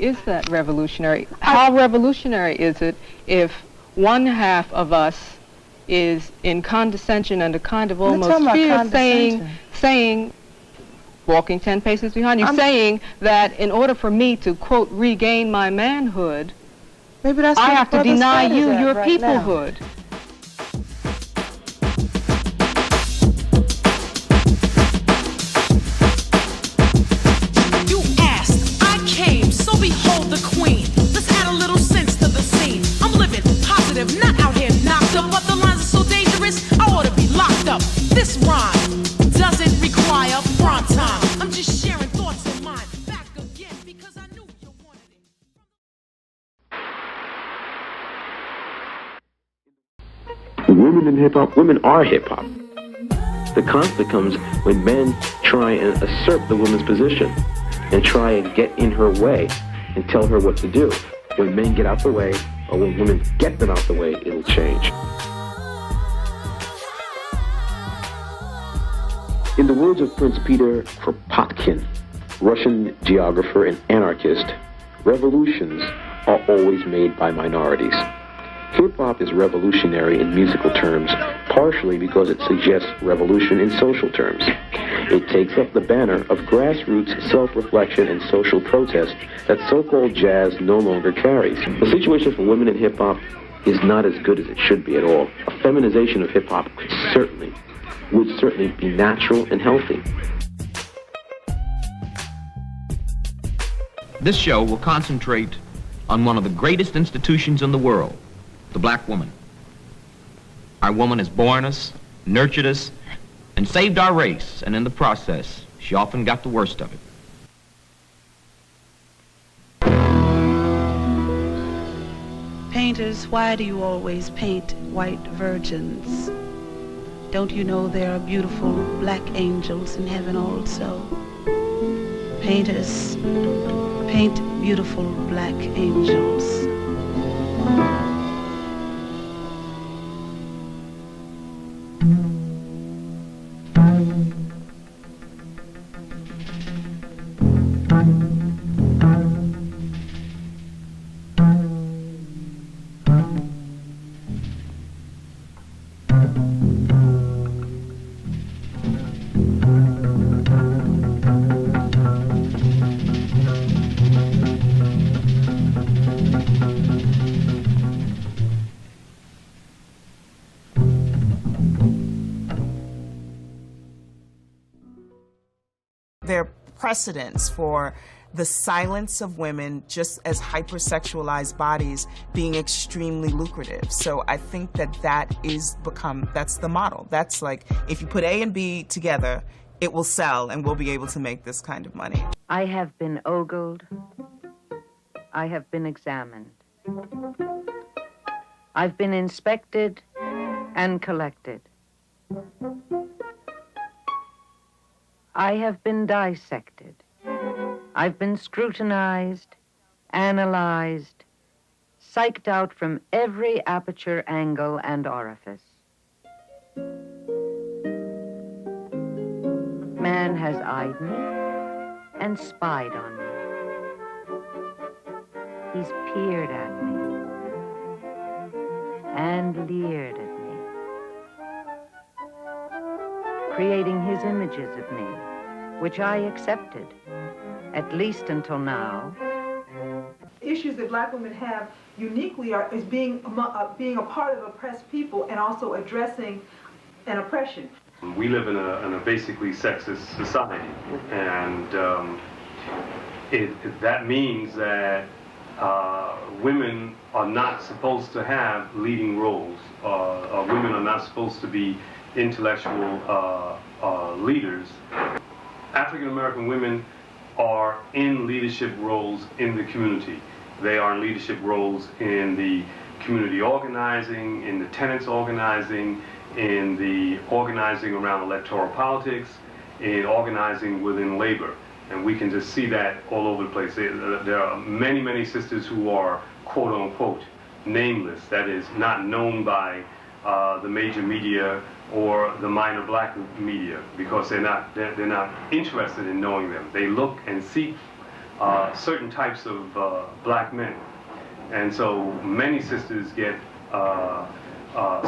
Is that revolutionary? How revolutionary is it if one half of us is in condescension and a kind of almost fear, saying, walking 10 paces behind you, saying that in order for me to, quote, regain my manhood, maybe that's I have to deny you your peoplehood. You asked, I came, so behold the queen. Let's add a little sense to the scene. I'm living positive, not out here knocked up, but the lines are so dangerous, I ought to be locked up. This rhyme doesn't require front time. I'm just sharing thoughts of mine. Back again because I knew you wanted it. Women in hip-hop, women are hip-hop. The conflict comes when men try and assert the woman's position and try and get in her way and tell her what to do. When men get out the way, or when women get them out the way, it'll change. In the words of Prince Peter Kropotkin, Russian geographer and anarchist, revolutions are always made by minorities. Hip-hop is revolutionary in musical terms, partially because it suggests revolution in social terms. It takes up the banner of grassroots self-reflection and social protest that so-called jazz no longer carries. The situation for women in hip-hop is not as good as it should be at all. A feminization of hip-hop would certainly be natural and healthy. This show will concentrate on one of the greatest institutions in the world, the black woman. Our woman has borne us, nurtured us, and saved our race, and in the process, she often got the worst of it. Painters, why do you always paint white virgins? Don't you know there are beautiful black angels in heaven also? Painters, paint beautiful black angels. There are precedents for the silence of women just as hypersexualized bodies being extremely lucrative. So I think that that's the model. That's like, if you put A and B together, it will sell and we'll be able to make this kind of money. I have been ogled. I have been examined. I've been inspected and collected. I have been dissected. I've been scrutinized, analyzed, psyched out from every aperture, angle, and orifice. Man has eyed me and spied on me. He's peered at me and leered at me, creating his images of me, which I accepted, at least until now. Issues that black women have uniquely is being a part of oppressed people and also addressing an oppression. We live in a basically sexist society, and that means that women are not supposed to have leading roles. Women are not supposed to be intellectual leaders. African American women are in leadership roles in the community. They are in leadership roles in the community organizing, in the tenants organizing, in the organizing around electoral politics, in organizing within labor. And we can just see that all over the place. There are many, many sisters who are quote unquote nameless, that is not known by the major media or the minor black media, because they're not interested in knowing them. They look and seek certain types of black men. And so many sisters get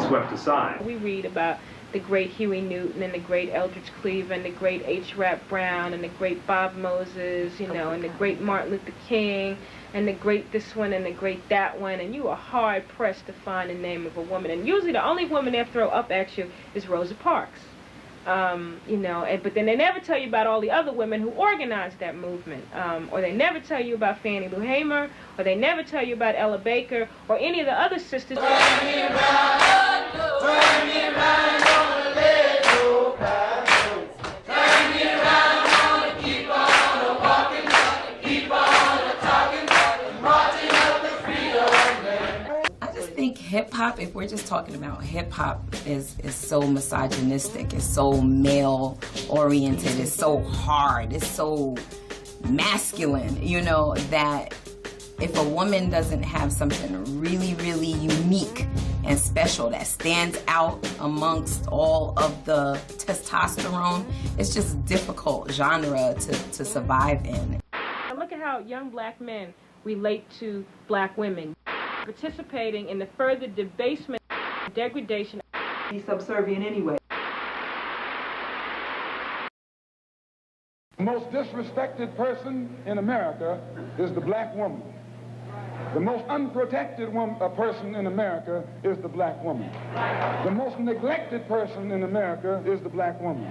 swept aside. We read about the great Huey Newton and the great Eldridge Cleaver and the great H. Rap Brown and the great Bob Moses, you know, and the great Martin Luther King and the great this one and the great that one, and you are hard-pressed to find the name of a woman. And usually the only woman they throw up at you is Rosa Parks. You know, but then they never tell you about all the other women who organized that movement, or they never tell you about Fannie Lou Hamer, or they never tell you about Ella Baker, or any of the other sisters. Turn me around, turn me around, don't let go past. Turn me around, gonna keep on walking, keep on talking, marching up the freedom. I just think hip-hop, if we're just talking about hip-hop, is so misogynistic, it's so male-oriented, it's so hard, it's so masculine, you know, that if a woman doesn't have something really, really unique and special that stands out amongst all of the testosterone, it's just difficult genre to survive in. Look at how young black men relate to black women, participating in the further debasement, degradation. Be subservient anyway. The most disrespected person in America is the black woman. The most unprotected person in America is the black woman. The most neglected person in America is the black woman.